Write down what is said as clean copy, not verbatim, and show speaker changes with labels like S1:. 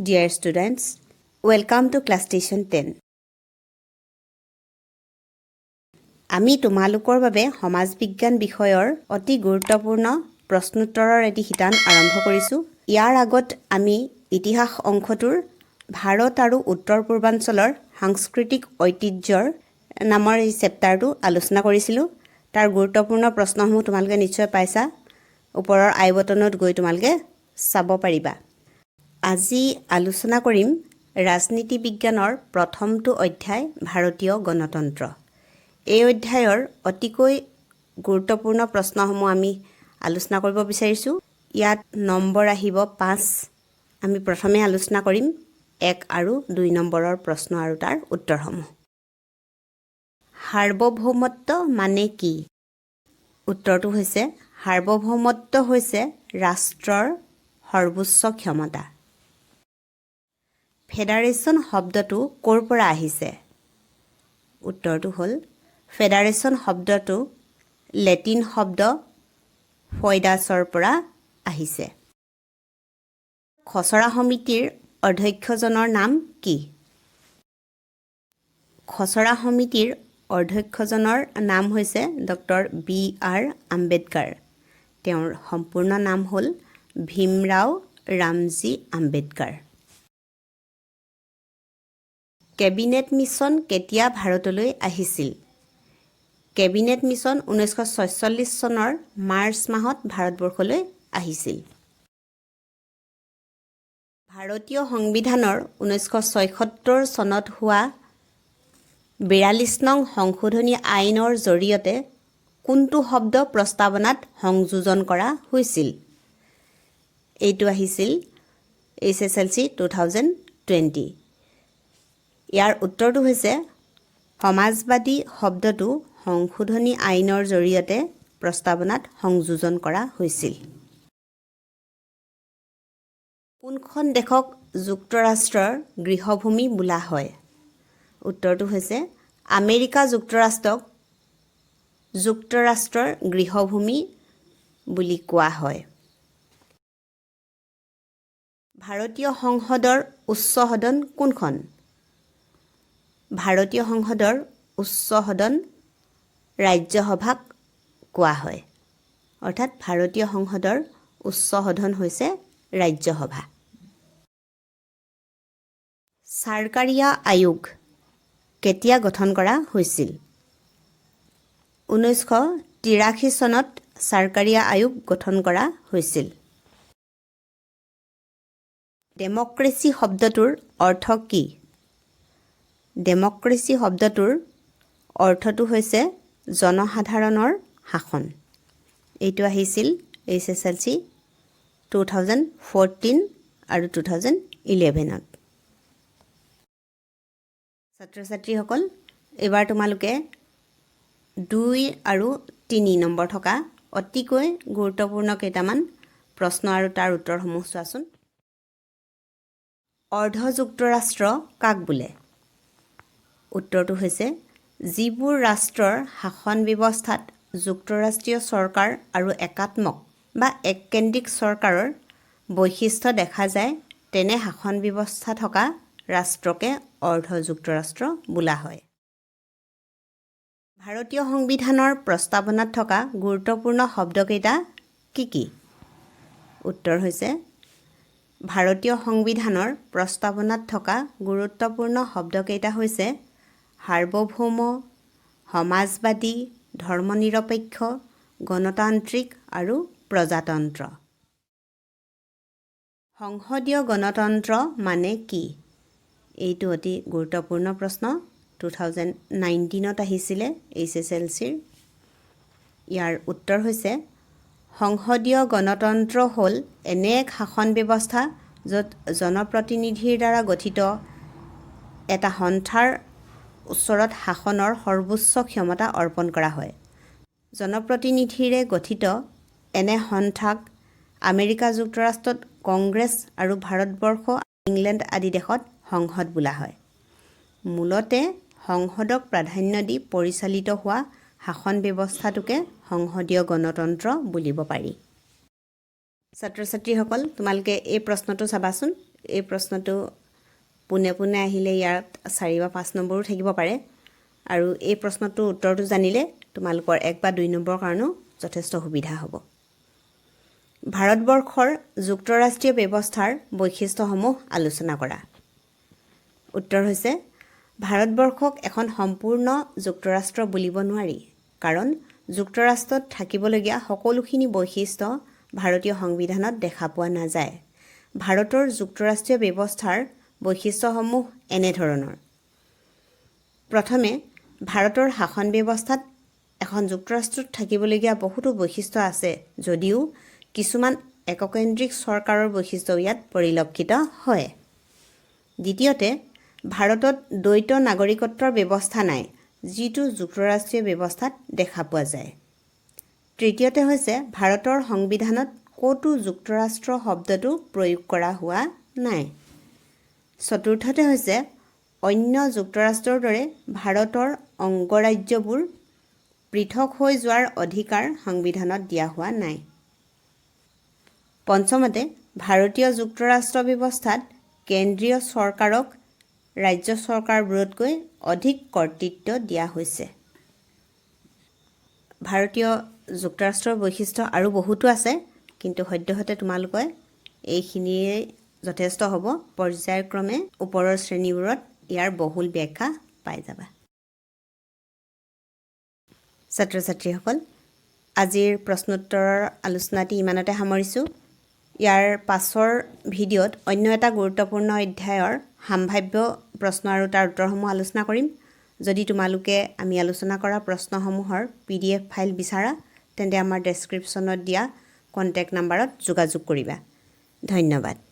S1: Dear students, welcome to class station 10. আমি তোমালোকৰ বাবে সমাজ বিজ্ঞান বিষয়ৰ অতি গুৰুত্বপূৰ্ণ প্ৰশ্নোত্তৰৰ এটি শিতান আৰম্ভ কৰিছোঁ। ইয়াৰ আগত আমি ইতিহাস অংশটোৰ ভাৰত আৰু উত্তৰ পূৰ্বাঞ্চলৰ সাংস্কৃতিক ঐতিহ্যৰ নামৰ এই চেপ্টাৰটো আলোচনা কৰিছিলোঁ। তাৰ গুৰুত্বপূৰ্ণ প্ৰশ্নসমূহ তোমালোকে নিশ্চয় পাইছা। ওপৰৰ আই বটনত গৈ তোমালোকে চাব পাৰিবা। আজি আলোচনা কৰিম ৰাজনীতি বিজ্ঞানৰ প্ৰথমটো অধ্যায় ভাৰতীয় গণতন্ত্ৰ। এই অধ্যায়ৰ অতিকৈ গুৰুত্বপূৰ্ণ প্ৰশ্নসমূহ আমি আলোচনা কৰিব বিচাৰিছোঁ। ইয়াত নম্বৰ আহিব 5। আমি প্ৰথমে আলোচনা কৰিম 1 আৰু 2 নম্বৰৰ প্ৰশ্ন আৰু তাৰ উত্তৰসমূহ। সাৰ্বভৌমত্ব মানে কি? উত্তৰটো হৈছে সাৰ্বভৌমত্ব হৈছে ৰাষ্ট্ৰৰ সৰ্বোচ্চ ক্ষমতা। ফেডাৰেশ্যন শব্দটো ক'ৰ পৰা আহিছে? উত্তৰটো হ'ল ফেডাৰেশ্যন শব্দটো লেটিন শব্দ ফয়ডাছৰ পৰা আহিছে। খচৰা সমিতিৰ অধ্যক্ষজনৰ নাম কি? খচৰা সমিতিৰ অধ্যক্ষজনৰ নাম হৈছে ডক্টৰ B.R. আম্বেদকাৰ। তেওঁৰ সম্পূৰ্ণ নাম হ'ল ভীমৰাও ৰামজী আম্বেদকাৰ। কেবিনেট মিছন কেতিয়া ভাৰতলৈ আহিছিল? কেবিনেট মিছন 1946 চনৰ মাৰ্চ মাহত ভাৰতবৰ্ষলৈ আহিছিল। ভাৰতীয় সংবিধানৰ 1976 চনত হোৱা 42 নং সংশোধনী আইনৰ জৰিয়তে কোনটো শব্দ প্ৰস্তাৱনাত সংযোজন কৰা হৈছিল? এইটো আহিছিল HSLC 2020। ইয়াৰ উত্তৰটো হৈছে সমাজবাদী শব্দটো সংশোধনী আইনৰ জৰিয়তে প্ৰস্তাৱনাত সংযোজন কৰা হৈছিল। কোনখন দেশক যুক্তৰাষ্ট্ৰৰ গৃহভূমি বোলা হয়? উত্তৰটো হৈছে আমেৰিকা যুক্তৰাষ্ট্ৰক যুক্তৰাষ্ট্ৰৰ গৃহভূমি বুলি কোৱা হয়। ভাৰতীয় সংসদৰ উচ্চ সদন কোনখন? ভাৰতীয় সংসদৰ উচ্চ সদন ৰাজ্যসভাক কোৱা হয়। অৰ্থাৎ ভাৰতীয় সংসদৰ উচ্চ সদন হৈছে ৰাজ্যসভা। চৰকাৰীয়া আয়োগ কেতিয়া গঠন কৰা হৈছিল? 1983 চনত চৰকাৰীয়া আয়োগ গঠন কৰা হৈছিল। ডেমক্ৰেচি শব্দটোৰ অৰ্থ কি? ডেমক্ৰেচি শব্দটোৰ অৰ্থটো হৈছে জনসাধাৰণৰ শাসন। এইটো আহিছিল HSLC 2014 আৰু 2011ত। ছাত্ৰ ছাত্ৰীসকল, এইবাৰ তোমালোকে 2 আৰু 3 নম্বৰ থকা অতিকৈ গুৰুত্বপূৰ্ণ কেইটামান প্ৰশ্ন আৰু তাৰ উত্তৰসমূহ চোৱাচোন। অৰ্ধ যুক্তৰাষ্ট্ৰ কাক বোলে? উত্তৰটো হৈছে যিবোৰ ৰাষ্ট্ৰৰ শাসন ব্যৱস্থাত যুক্তৰাষ্ট্ৰীয় চৰকাৰ আৰু একাত্মক বা এককেন্দ্ৰিক চৰকাৰৰ বৈশিষ্ট্য দেখা যায়, তেনে শাসন ব্যৱস্থা থকা ৰাষ্ট্ৰকে অৰ্ধ যুক্তৰাষ্ট্ৰ বোলা হয়। ভাৰতীয় সংবিধানৰ প্ৰস্তাৱনাত থকা গুৰুত্বপূৰ্ণ শব্দকেইটা কি কি? উত্তৰ হৈছে ভাৰতীয় সংবিধানৰ প্ৰস্তাৱনাত থকা গুৰুত্বপূৰ্ণ শব্দকেইটা হৈছে সাৰ্বভৌম, সমাজবাদী, ধৰ্মনিৰপেক্ষ, গণতান্ত্ৰিক আৰু প্ৰজাতন্ত্ৰ। সংসদীয় গণতন্ত্ৰ মানে কি? এইটো অতি গুৰুত্বপূৰ্ণ প্ৰশ্ন। 2019ত আহিছিলে HSLCৰ। ইয়াৰ উত্তৰ হৈছে সংসদীয় গণতন্ত্ৰ হ'ল এনে এক শাসন ব্যৱস্থা য'ত জনপ্ৰতিনিধিৰ দ্বাৰা গঠিত এটা সন্থাৰ ওচৰত শাসনৰ সৰ্বোচ্চ ক্ষমতা অৰ্পণ কৰা হয়। জনপ্ৰতিনিধিৰে গঠিত এনে সন্থাক আমেৰিকা যুক্তৰাষ্ট্ৰত কংগ্ৰেছ আৰু ভাৰতবৰ্ষ, ইংলেণ্ড আদি দেশত সংসদ বোলা হয়। মূলতে সংসদক প্ৰাধান্য দি পৰিচালিত হোৱা শাসন ব্যৱস্থাটোকে সংসদীয় গণতন্ত্ৰ বুলিব পাৰি। ছাত্ৰ ছাত্ৰীসকল, তোমালোকে এই প্ৰশ্নটো চাবাচোন। এই প্ৰশ্নটো পোনে পোনে আহিলে ইয়াত 4 বা 5 নম্বৰো থাকিব পাৰে আৰু এই প্ৰশ্নটোৰ উত্তৰটো জানিলে তোমালোকৰ 1 বা 2 নম্বৰৰ কাৰণেও যথেষ্ট সুবিধা হ'ব। ভাৰতবৰ্ষৰ যুক্তৰাষ্ট্ৰীয় ব্যৱস্থাৰ বৈশিষ্ট্যসমূহ আলোচনা কৰা। উত্তৰ হৈছে ভাৰতবৰ্ষক এখন সম্পূৰ্ণ যুক্তৰাষ্ট্ৰ বুলিব নোৱাৰি, কাৰণ যুক্তৰাষ্ট্ৰত থাকিবলগীয়া সকলোখিনি বৈশিষ্ট্য ভাৰতীয় সংবিধানত দেখা পোৱা নাযায়। ভাৰতৰ যুক্তৰাষ্ট্ৰীয় ব্যৱস্থাৰ বৈশিষ্ট্যসমূহ এনেধৰণৰ। প্ৰথমে ভাৰতৰ শাসন ব্যৱস্থাত এখন যুক্তৰাষ্ট্ৰত থাকিবলগীয়া বহুতো বৈশিষ্ট্য আছে, যদিও কিছুমান এককেন্দ্ৰিক চৰকাৰৰ বৈশিষ্ট্য ইয়াত পৰিলক্ষিত হয়। দ্বিতীয়তে, ভাৰতত দ্বৈত নাগৰিকত্বৰ ব্যৱস্থা নাই, যিটো যুক্তৰাষ্ট্ৰীয় ব্যৱস্থাত দেখা পোৱা যায়। তৃতীয়তে হৈছে ভাৰতৰ সংবিধানত ক'তো যুক্তৰাষ্ট্ৰ শব্দটো প্ৰয়োগ কৰা হোৱা নাই। চতুৰ্থতে হৈছে অন্য যুক্তৰাষ্ট্ৰৰ দৰে ভাৰতৰ অংগৰাজ্যবোৰ পৃথক হৈ যোৱাৰ অধিকাৰ সংবিধানত দিয়া হোৱা নাই। পঞ্চমতে, ভাৰতীয় যুক্তৰাষ্ট্ৰ ব্যৱস্থাত কেন্দ্ৰীয় চৰকাৰক ৰাজ্য চৰকাৰবোৰতকৈ অধিক কৰ্তৃত্ব দিয়া হৈছে। ভাৰতীয় যুক্তৰাষ্ট্ৰৰ বৈশিষ্ট্য আৰু বহুতো আছে, কিন্তু সদ্যহতে তোমালোকে এইখিনিয়ে যথেষ্ট হ'ব। পৰ্যায়ক্ৰমে ওপৰৰ শ্ৰেণীবোৰত ইয়াৰ বহুল ব্যাখ্যা পাই যাবা। ছাত্ৰ ছাত্ৰীসকল, আজিৰ প্ৰশ্নোত্তৰৰ আলোচনাটি ইমানতে সামৰিছোঁ। ইয়াৰ পাছৰ ভিডিঅ'ত অন্য এটা গুৰুত্বপূৰ্ণ অধ্যায়ৰ সাম্ভাৱ্য প্ৰশ্ন আৰু তাৰ উত্তৰসমূহ আলোচনা কৰিম। যদি তোমালোকে আমি আলোচনা কৰা প্ৰশ্নসমূহৰ PDF ফাইল বিচাৰা, তেন্তে আমাৰ ডেছক্ৰিপশ্যনত দিয়া কণ্টেক্ট নাম্বাৰত যোগাযোগ কৰিবা। ধন্যবাদ।